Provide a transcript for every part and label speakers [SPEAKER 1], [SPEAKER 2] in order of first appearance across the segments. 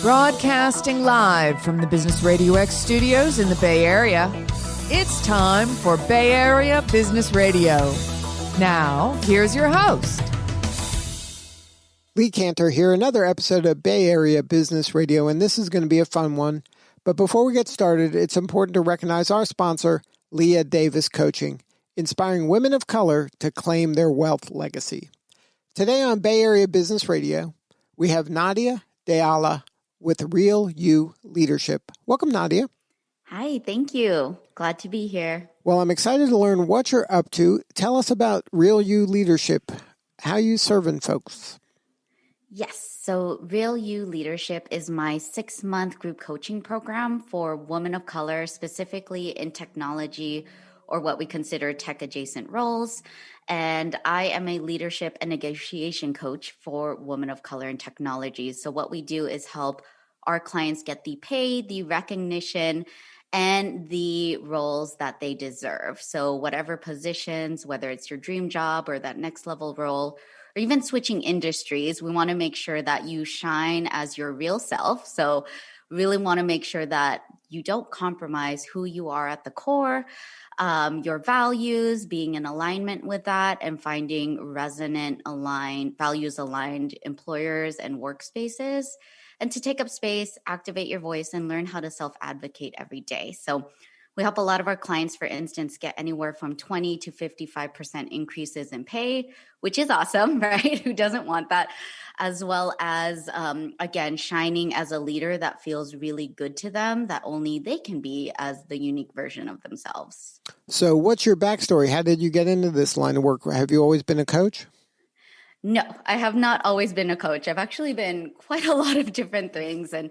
[SPEAKER 1] Broadcasting live from the Business RadioX studios in the Bay Area, it's time for Bay Area Business Radio. Now, here's your host.
[SPEAKER 2] Lee Cantor here, another episode of Bay Area Business Radio, and this is going to be a fun one. But before we get started, it's important to recognize our sponsor, Leah Davis Coaching, inspiring women of color to claim their wealth legacy. Today on Bay Area Business Radio, we have Nadia De Ala with Real You Leadership. Welcome, Nadia.
[SPEAKER 3] Hi, thank you. Glad to be here.
[SPEAKER 2] Well, I'm excited to learn what you're up to. Tell us about Real You Leadership. How you serving folks?
[SPEAKER 3] Yes, so Real You Leadership is my 6-month group coaching program for women of color, specifically in technology or what we consider tech-adjacent roles. And I am a leadership and negotiation coach for women of color in technology. So what we do is help our clients get the pay, the recognition, and the roles that they deserve. So whatever positions, whether it's your dream job or that next level role, or even switching industries, we want to make sure that you shine as your real self. So really want to make sure that you don't compromise who you are at the core, your values, being in alignment with that, and finding resonant, aligned, values-aligned employers and workspaces, and to take up space, activate your voice, and learn how to self-advocate every day. So we help a lot of our clients, for instance, get anywhere from 20 to 55% increases in pay, which is awesome, right? Who doesn't want that? As well as, again, shining as a leader that feels really good to them, that only they can be as the unique version of themselves.
[SPEAKER 2] So what's your backstory? How did you get into this line of work? Have you always been a coach?
[SPEAKER 3] No, I have not always been a coach. I've actually been quite a lot of different things. And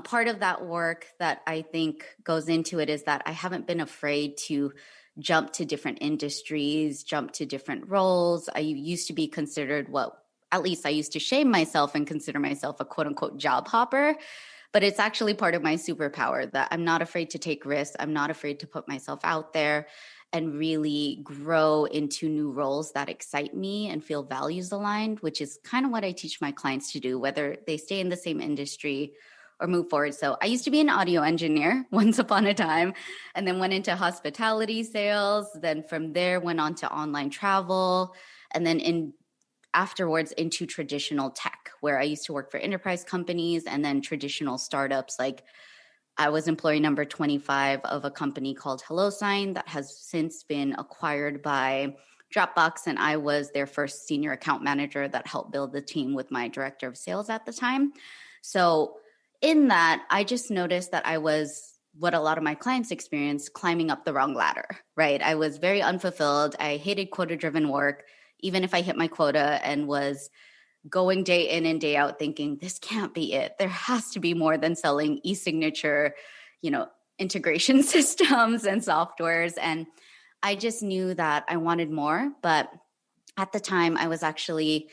[SPEAKER 3] part of that work that I think goes into it is that I haven't been afraid to jump to different industries, jump to different roles. I used to be considered at least I used to shame myself and consider myself a quote unquote job hopper. But it's actually part of my superpower that I'm not afraid to take risks. I'm not afraid to put myself out there and really grow into new roles that excite me and feel values aligned, which is kind of what I teach my clients to do, whether they stay in the same industry or move forward. So I used to be an audio engineer once upon a time, and then went into hospitality sales. Then from there went on to online travel, and then afterwards into traditional tech, where I used to work for enterprise companies and then traditional startups. Like I was employee number 25 of a company called HelloSign that has since been acquired by Dropbox, and I was their first senior account manager that helped build the team with my director of sales at the time. So in that, I just noticed that I was what a lot of my clients experienced, climbing up the wrong ladder, right? I was very unfulfilled. I hated quota-driven work, even if I hit my quota, and was going day in and day out thinking, this can't be it. There has to be more than selling e-signature, integration systems and softwares. And I just knew that I wanted more. But at the time, I was actually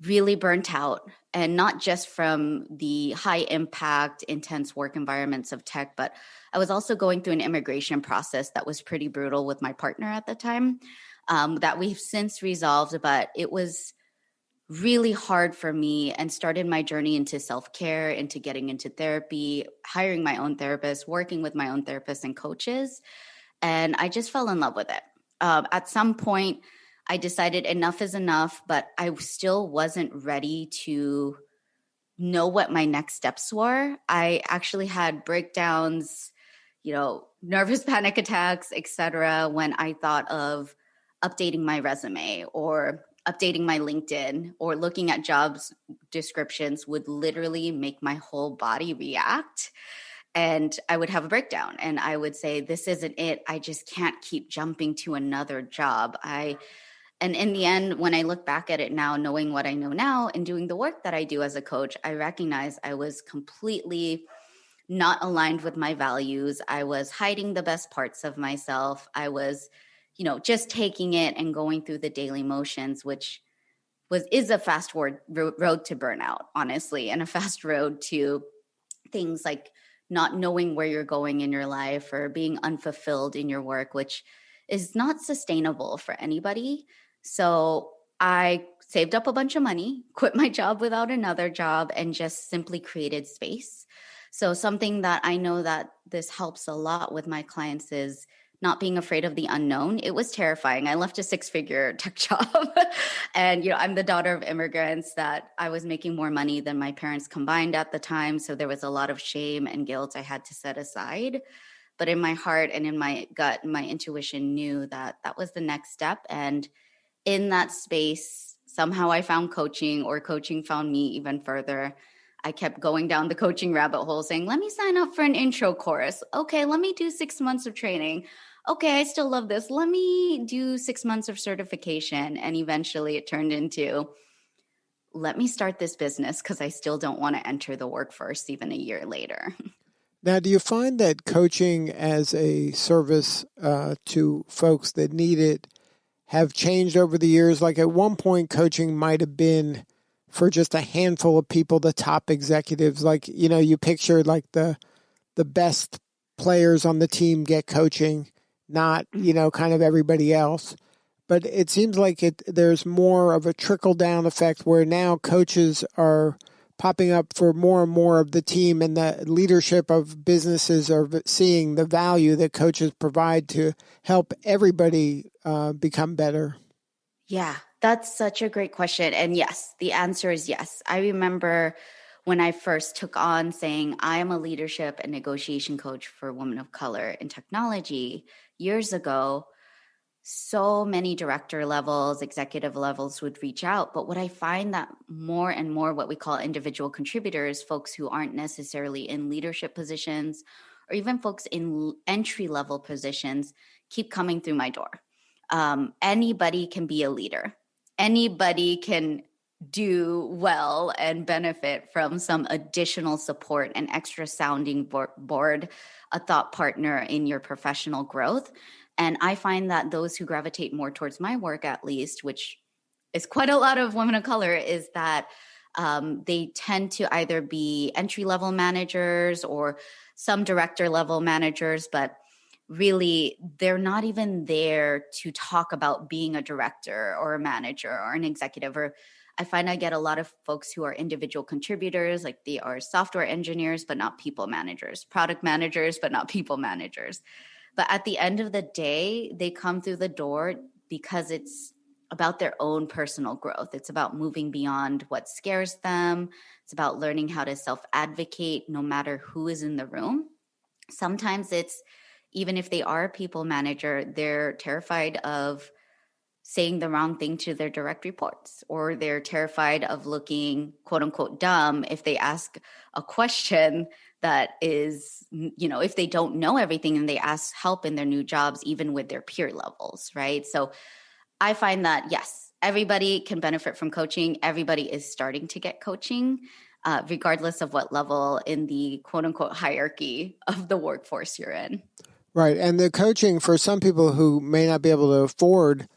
[SPEAKER 3] really burnt out, and not just from the high impact, intense work environments of tech, but I was also going through an immigration process that was pretty brutal with my partner at the time, that we've since resolved, but it was really hard for me, and started my journey into self-care, into getting into therapy, hiring my own therapist, working with my own therapists and coaches. And I just fell in love with it. At some point, I decided enough is enough, but I still wasn't ready to know what my next steps were. I actually had breakdowns, nervous panic attacks, etc., when I thought of updating my resume or updating my LinkedIn or looking at jobs descriptions would literally make my whole body react. And I would have a breakdown and I would say, this isn't it. I just can't keep jumping to another job. And in the end, when I look back at it now, knowing what I know now and doing the work that I do as a coach, I recognize I was completely not aligned with my values. I was hiding the best parts of myself. I was, just taking it and going through the daily motions, which is a fast road to burnout, honestly, and a fast road to things like not knowing where you're going in your life or being unfulfilled in your work, which is not sustainable for anybody. So I saved up a bunch of money, quit my job without another job, and just simply created space. So something that I know that this helps a lot with my clients is not being afraid of the unknown. It was terrifying. I left a 6-figure tech job and, I'm the daughter of immigrants that I was making more money than my parents combined at the time. So there was a lot of shame and guilt I had to set aside. But in my heart and in my gut, my intuition knew that that was the next step. And in that space, somehow I found coaching, or coaching found me even further. I kept going down the coaching rabbit hole saying, let me sign up for an intro course. Okay, let me do 6 months of training. Okay, I still love this. Let me do 6 months of certification. And eventually it turned into, let me start this business because I still don't want to enter the workforce even a year later.
[SPEAKER 2] Now, do you find that coaching as a service to folks that need it have changed over the years? Like at one point, coaching might have been for just a handful of people, the top executives. Like, you picture like the best players on the team get coaching, not, kind of everybody else. But it seems like there's more of a trickle-down effect where now coaches are popping up for more and more of the team, and the leadership of businesses are seeing the value that coaches provide to help everybody become better.
[SPEAKER 3] Yeah, that's such a great question. And yes, the answer is yes. I remember when I first took on saying, I am a leadership and negotiation coach for women of color in technology years ago. So many director levels, executive levels would reach out. But what I find that more and more what we call individual contributors, folks who aren't necessarily in leadership positions, or even folks in entry level positions, keep coming through my door. Anybody can be a leader. Anybody can do well and benefit from some additional support, an extra sounding board, a thought partner in your professional growth. And I find that those who gravitate more towards my work, at least, which is quite a lot of women of color, is that they tend to either be entry-level managers or some director-level managers, but really they're not even there to talk about being a director or a manager or an executive. Or I find I get a lot of folks who are individual contributors, like they are software engineers, but not people managers, product managers, but not people managers. But at the end of the day, they come through the door because it's about their own personal growth. It's about moving beyond what scares them. It's about learning how to self-advocate no matter who is in the room. Sometimes it's, even if they are a people manager, they're terrified of saying the wrong thing to their direct reports, or they're terrified of looking quote unquote dumb if they ask a question that is, if they don't know everything and they ask help in their new jobs, even with their peer levels, right? So I find that, yes, everybody can benefit from coaching. Everybody is starting to get coaching, regardless of what level in the quote unquote hierarchy of the workforce you're in.
[SPEAKER 2] Right. And the coaching for some people who may not be able to afford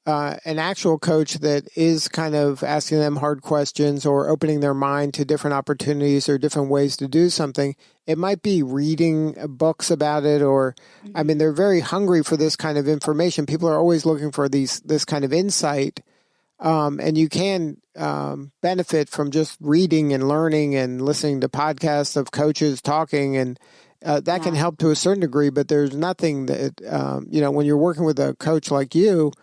[SPEAKER 2] an actual coach that is kind of asking them hard questions or opening their mind to different opportunities or different ways to do something. It might be reading books about it, or, I mean, they're very hungry for this kind of information. People are always looking for this kind of insight. And you can benefit from just reading and learning and listening to podcasts of coaches talking, and that can help to a certain degree. But there's nothing that, when you're working with a coach like you,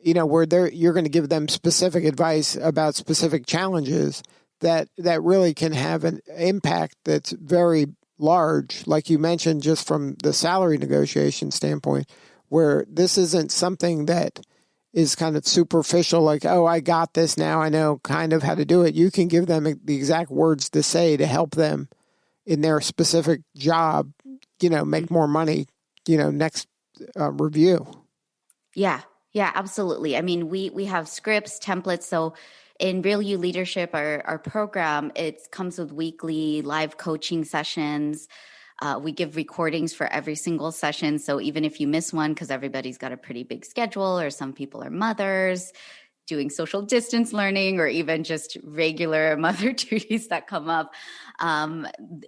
[SPEAKER 2] where you're going to give them specific advice about specific challenges that really can have an impact that's very large, like you mentioned, just from the salary negotiation standpoint, where this isn't something that is kind of superficial, like, oh, I got this now, I know kind of how to do it. You can give them the exact words to say to help them in their specific job, make more money, next review.
[SPEAKER 3] Yeah, absolutely. I mean, we have scripts, templates. So in Real You Leadership, our program, it comes with weekly live coaching sessions. We give recordings for every single session. So even if you miss one, because everybody's got a pretty big schedule, or some people are mothers doing social distance learning, or even just regular mother duties that come up,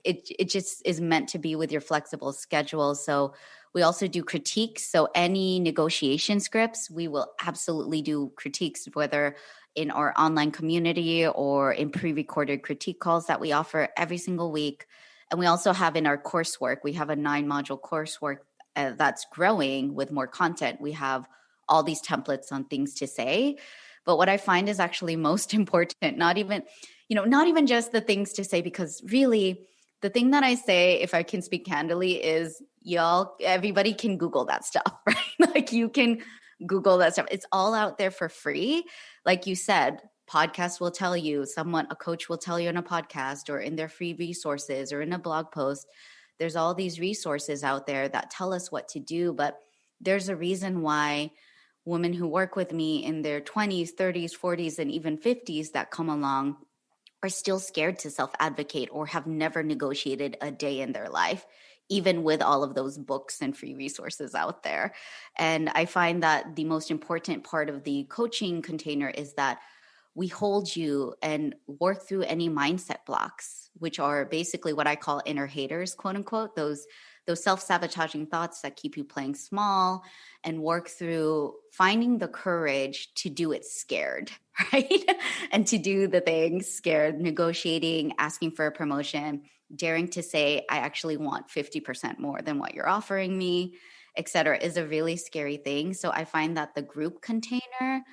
[SPEAKER 3] it just is meant to be with your flexible schedule. So We also do critiques. So any negotiation scripts, we will absolutely do critiques, whether in our online community or in pre-recorded critique calls that we offer every single week. And we also have in our coursework, we have a 9-module coursework that's growing with more content. We have all these templates on things to say. But what I find is actually most important, not even just the things to say, because really the thing that I say, if I can speak candidly, is everybody can Google that stuff, right? Like you can Google that stuff. It's all out there for free. Like you said, podcasts will tell you, a coach will tell you in a podcast or in their free resources or in a blog post. There's all these resources out there that tell us what to do, but there's a reason why women who work with me in their 20s, 30s, 40s, and even 50s that come along are still scared to self-advocate or have never negotiated a day in their life, even with all of those books and free resources out there. And I find that the most important part of the coaching container is that we hold you and work through any mindset blocks, which are basically what I call inner haters, quote unquote, those self-sabotaging thoughts that keep you playing small, and work through finding the courage to do it scared, right? And to do the things scared, negotiating, asking for a promotion, daring to say, I actually want 50% more than what you're offering me, et cetera, is a really scary thing. So I find that the group container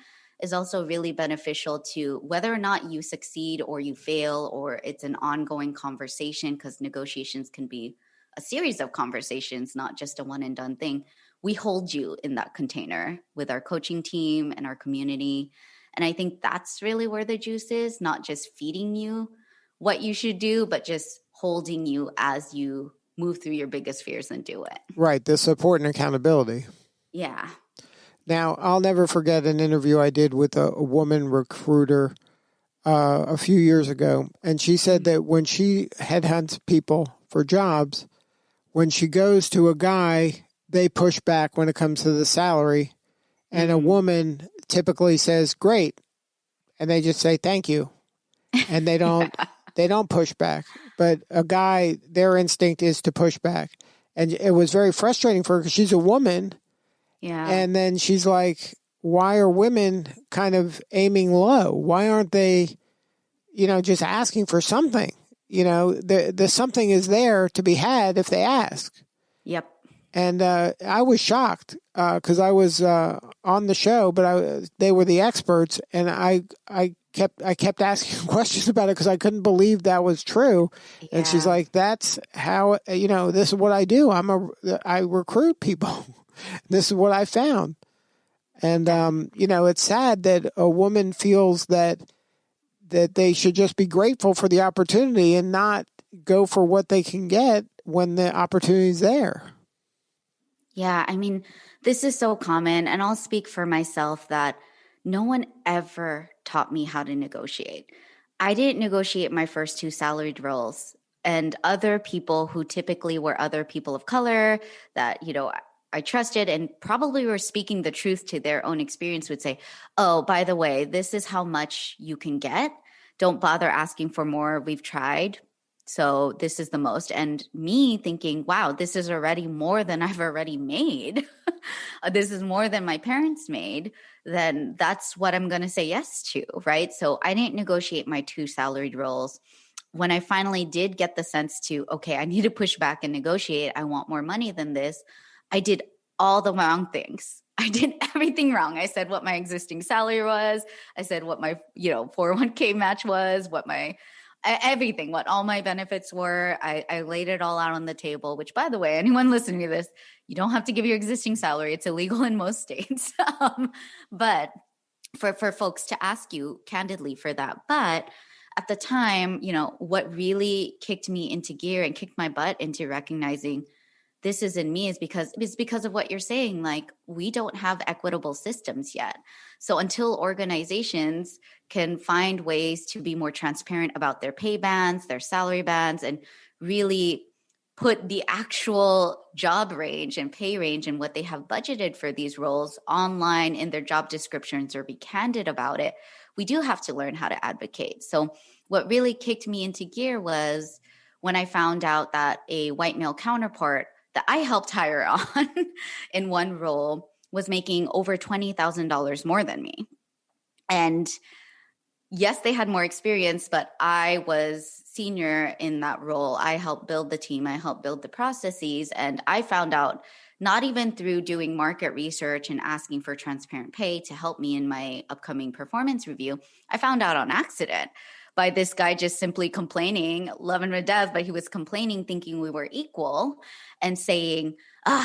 [SPEAKER 3] is also really beneficial to whether or not you succeed or you fail, or it's an ongoing conversation, because negotiations can be a series of conversations, not just a one and done thing. We hold you in that container with our coaching team and our community. And I think that's really where the juice is, not just feeding you what you should do, but just holding you as you move through your biggest fears and do it.
[SPEAKER 2] Right. The support and accountability.
[SPEAKER 3] Yeah.
[SPEAKER 2] Now, I'll never forget an interview I did with a woman recruiter a few years ago. And she said that when she headhunts people for jobs, when she goes to a guy, they push back when it comes to the salary. And a woman typically says, great. And they just say, thank you. And they don't, they don't push back. But a guy, their instinct is to push back. And it was very frustrating for her because she's a woman.
[SPEAKER 3] Yeah.
[SPEAKER 2] And then she's like, why are women kind of aiming low? Why aren't they, just asking for something? The something is there to be had if they ask.
[SPEAKER 3] Yep.
[SPEAKER 2] And I was shocked because I was on the show, but they were the experts, and I kept asking questions about it because I couldn't believe that was true. Yeah. And she's like, "That's how this is what I do. I recruit people. This is what I found." And it's sad that a woman feels that they should just be grateful for the opportunity and not go for what they can get when the opportunity is there.
[SPEAKER 3] Yeah, I mean, this is so common, and I'll speak for myself that no one ever taught me how to negotiate. I didn't negotiate my first 2 salaried roles, and other people who typically were other people of color that, I trusted and probably were speaking the truth to their own experience would say, oh, by the way, this is how much you can get. Don't bother asking for more. We've tried. So this is the most. And me thinking, wow, this is already more than I've already made. This is more than my parents made. Then that's what I'm going to say yes to, right? So I didn't negotiate my 2 salaried roles. When I finally did get the sense to, okay, I need to push back and negotiate. I want more money than this. I did all the wrong things. I did everything wrong. I said what my existing salary was. I said what my, 401k match was, what all my benefits were. I laid it all out on the table, which, by the way, anyone listening to this, you don't have to give your existing salary. It's illegal in most states. But for folks to ask you candidly for that. But at the time, what really kicked me into gear and kicked my butt into recognizing this is in me is because of what you're saying. Like, we don't have equitable systems yet. So until organizations can find ways to be more transparent about their pay bands, their salary bands, and really put the actual job range and pay range and what they have budgeted for these roles online in their job descriptions, or be candid about it, we do have to learn how to advocate. So what really kicked me into gear was when I found out that a white male counterpart that I helped hire on in one role was making over $20,000 more than me. And yes, they had more experience, but I was senior in that role. I helped build the team. I helped build the processes. And I found out, not even through doing market research and asking for transparent pay to help me in my upcoming performance review, I found out on accident by this guy just simply complaining, love him to death, but he was complaining thinking we were equal and saying,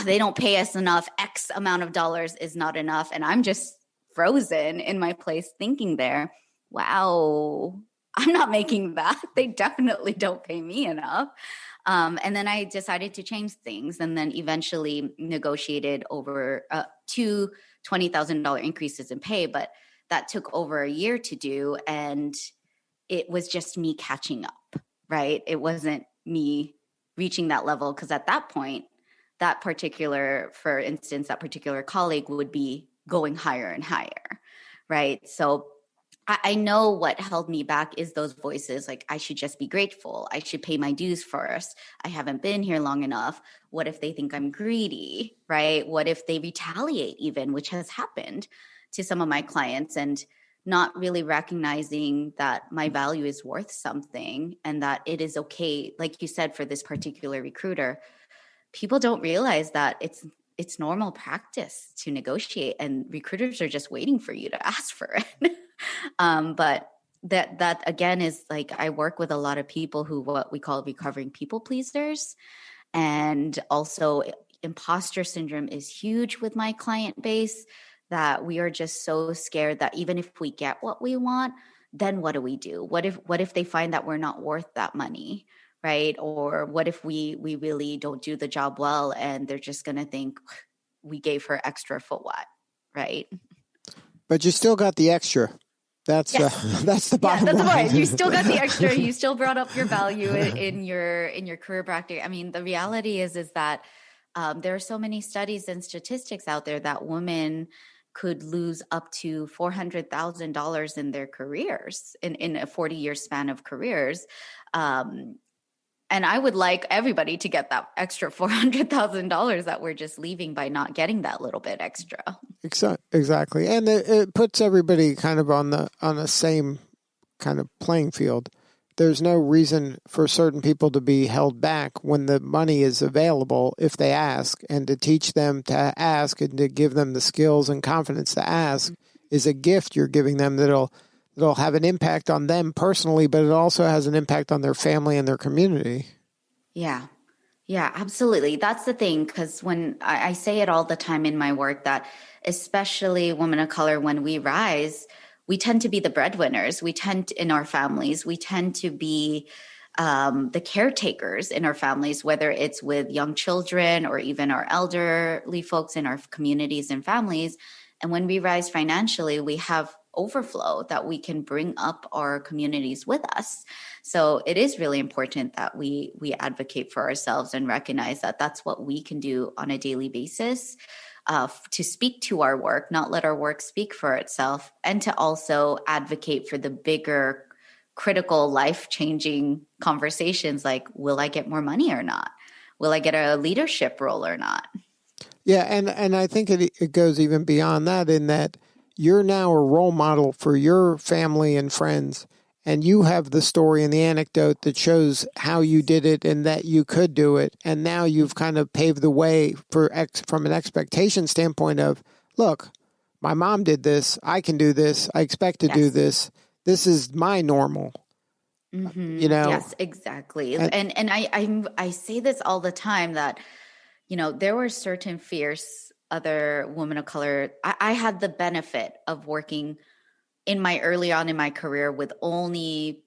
[SPEAKER 3] they don't pay us enough. X amount of dollars is not enough. And I'm just frozen in my place thinking there, wow, I'm not making that. They definitely don't pay me enough. And then I decided to change things and then eventually negotiated over 2 $20,000 increases in pay. But that took over a year to do. And it was just me catching up, right? It wasn't me reaching that level because at that point, for instance, that particular colleague would be going higher and higher, right? So I know what held me back is those voices like, I should just be grateful. I should pay my dues first. I haven't been here long enough. What if they think I'm greedy, right? What if they retaliate even, which has happened to some of my clients, and not really recognizing that my value is worth something and that it is okay. Like you said, for this particular recruiter, people don't realize that it's normal practice to negotiate, and recruiters are just waiting for you to ask for it. But that again is like, I work with a lot of people who, what we call recovering people pleasers. And also imposter syndrome is huge with my client base, that we are just so scared that even if we get what we want, then what do we do? What if they find that we're not worth that money, right? Or what if we really don't do the job well and they're just going to think we gave her extra for what, right?
[SPEAKER 2] But you still got the extra. That's
[SPEAKER 3] yes.
[SPEAKER 2] That's the bottom line.
[SPEAKER 3] That's right. You still got the extra. You still brought up your value in your career practice. I mean, the reality is that there are so many studies and statistics out there that women could lose up to $400,000 in their careers in a 40-year span of careers. And I would like everybody to get that extra $400,000 that we're just leaving by not getting that little bit extra.
[SPEAKER 2] Exactly. And it puts everybody kind of on the same kind of playing field. There's no reason for certain people to be held back when the money is available if they ask, and to teach them to ask and to give them the skills and confidence to ask is a gift you're giving them that'll have an impact on them personally, but it also has an impact on their family and their community.
[SPEAKER 3] Yeah. Yeah, absolutely. That's the thing, because when I say it all the time in my work, that especially women of color, when we rise, we tend to be the breadwinners. In our families, we tend to be the caretakers in our families, whether it's with young children or even our elderly folks in our communities and families. And when we rise financially, we have overflow that we can bring up our communities with us. So it is really important that we advocate for ourselves and recognize that that's what we can do on a daily basis, to speak to our work, not let our work speak for itself, and to also advocate for the bigger, critical, life-changing conversations like, will I get more money or not? Will I get a leadership role or not?
[SPEAKER 2] Yeah, and I think it goes even beyond that, in that you're now a role model for your family and friends, and you have the story and the anecdote that shows how you did it and that you could do it. And now you've kind of paved the way from an expectation standpoint of, look, my mom did this. I can do this. I expect to do this. This is my normal.
[SPEAKER 3] Mm-hmm.
[SPEAKER 2] You know?
[SPEAKER 3] Yes, exactly. And I say this all the time that, there were certain fierce other women of color. I had the benefit of working early on in my career with only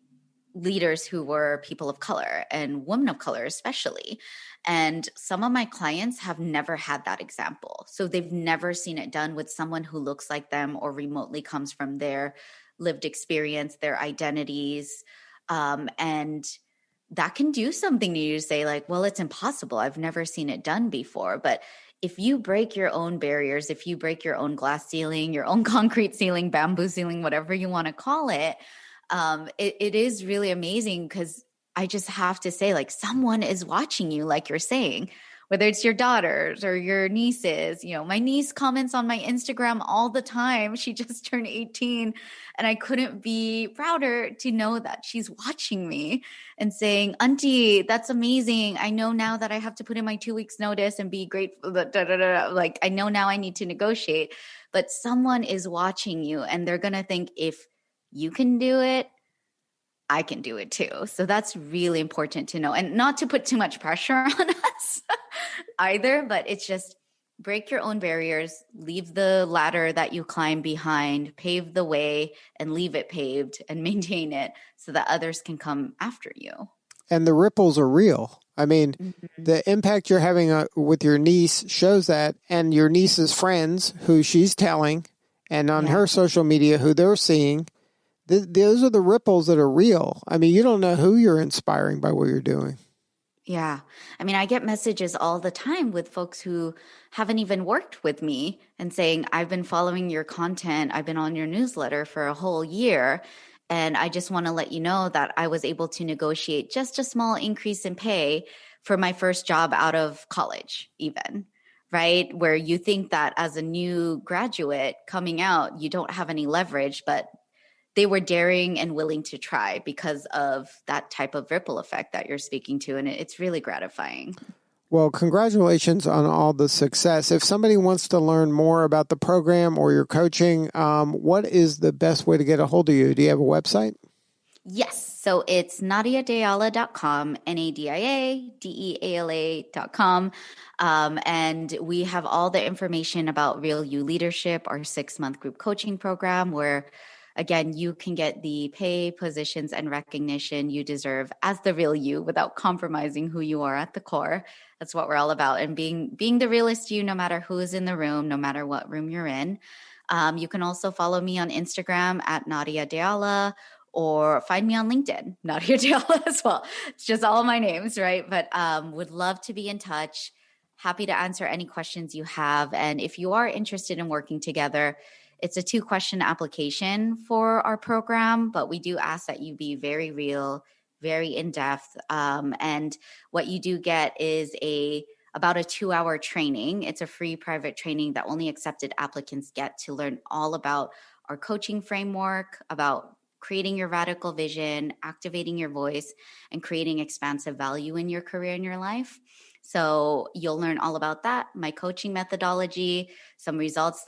[SPEAKER 3] leaders who were people of color and women of color, especially. And some of my clients have never had that example. So they've never seen it done with someone who looks like them or remotely comes from their lived experience, their identities. And that can do something to you to say like, well, it's impossible. I've never seen it done before. But if you break your own barriers, if you break your own glass ceiling, your own concrete ceiling, bamboo ceiling, whatever you want to call it, it is really amazing, because I just have to say, like, someone is watching you, like you're saying, whether it's your daughters or your nieces. My niece comments on my Instagram all the time. She just turned 18, and I couldn't be prouder to know that she's watching me and saying, Auntie, that's amazing. I know now that I have to put in my 2 weeks notice and be grateful. Like, I know now I need to negotiate, but someone is watching you, and they're going to think, if you can do it, I can do it too. So that's really important to know, and not to put too much pressure on us either, but it's just break your own barriers, leave the ladder that you climb behind, pave the way, and leave it paved and maintain it so that others can come after you.
[SPEAKER 2] And the ripples are real. I mean, the impact you're having with your niece shows that, and your niece's friends who she's telling, and on her social media who they're seeing. Those are the ripples that are real. I mean, you don't know who you're inspiring by what you're doing.
[SPEAKER 3] Yeah. I mean, I get messages all the time with folks who haven't even worked with me and saying, I've been following your content. I've been on your newsletter for a whole year. And I just want to let you know that I was able to negotiate just a small increase in pay for my first job out of college, even. Right? Where you think that as a new graduate coming out, you don't have any leverage, but they were daring and willing to try because of that type of ripple effect that you're speaking to. And it's really gratifying.
[SPEAKER 2] Well, congratulations on all the success. If somebody wants to learn more about the program or your coaching, what is the best way to get a hold of you? Do you have a website?
[SPEAKER 3] Yes. So it's NadiaDeala.com, NadiaDeala.com. And we have all the information about Real You Leadership, our 6-month group coaching program, where again, you can get the pay, positions, and recognition you deserve as the real you without compromising who you are at the core. That's what we're all about. And being the realest you, no matter who is in the room, no matter what room you're in. You can also follow me on Instagram at Nadia De Ala, or find me on LinkedIn, Nadia De Ala as well. It's just all my names, right? But would love to be in touch. Happy to answer any questions you have. And if you are interested in working together, it's a 2-question application for our program, but we do ask that you be very real, very in-depth. And what you do get is about a 2-hour training. It's a free private training that only accepted applicants get to learn all about our coaching framework, about creating your radical vision, activating your voice, and creating expansive value in your career and your life. So you'll learn all about that, my coaching methodology, some results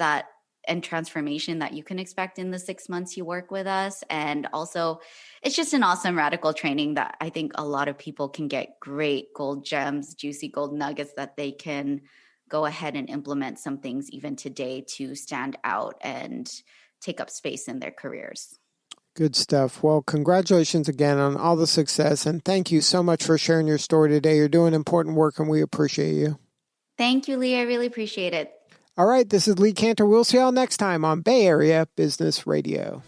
[SPEAKER 3] and transformation that you can expect in the 6 months you work with us. And also, it's just an awesome radical training that I think a lot of people can get great gold gems, juicy gold nuggets that they can go ahead and implement some things even today to stand out and take up space in their careers.
[SPEAKER 2] Good stuff. Well, congratulations again on all the success. And thank you so much for sharing your story today. You're doing important work, and we appreciate you.
[SPEAKER 3] Thank you, Lee. I really appreciate it.
[SPEAKER 2] All right, this is Lee Cantor. We'll see y'all next time on Bay Area Business Radio.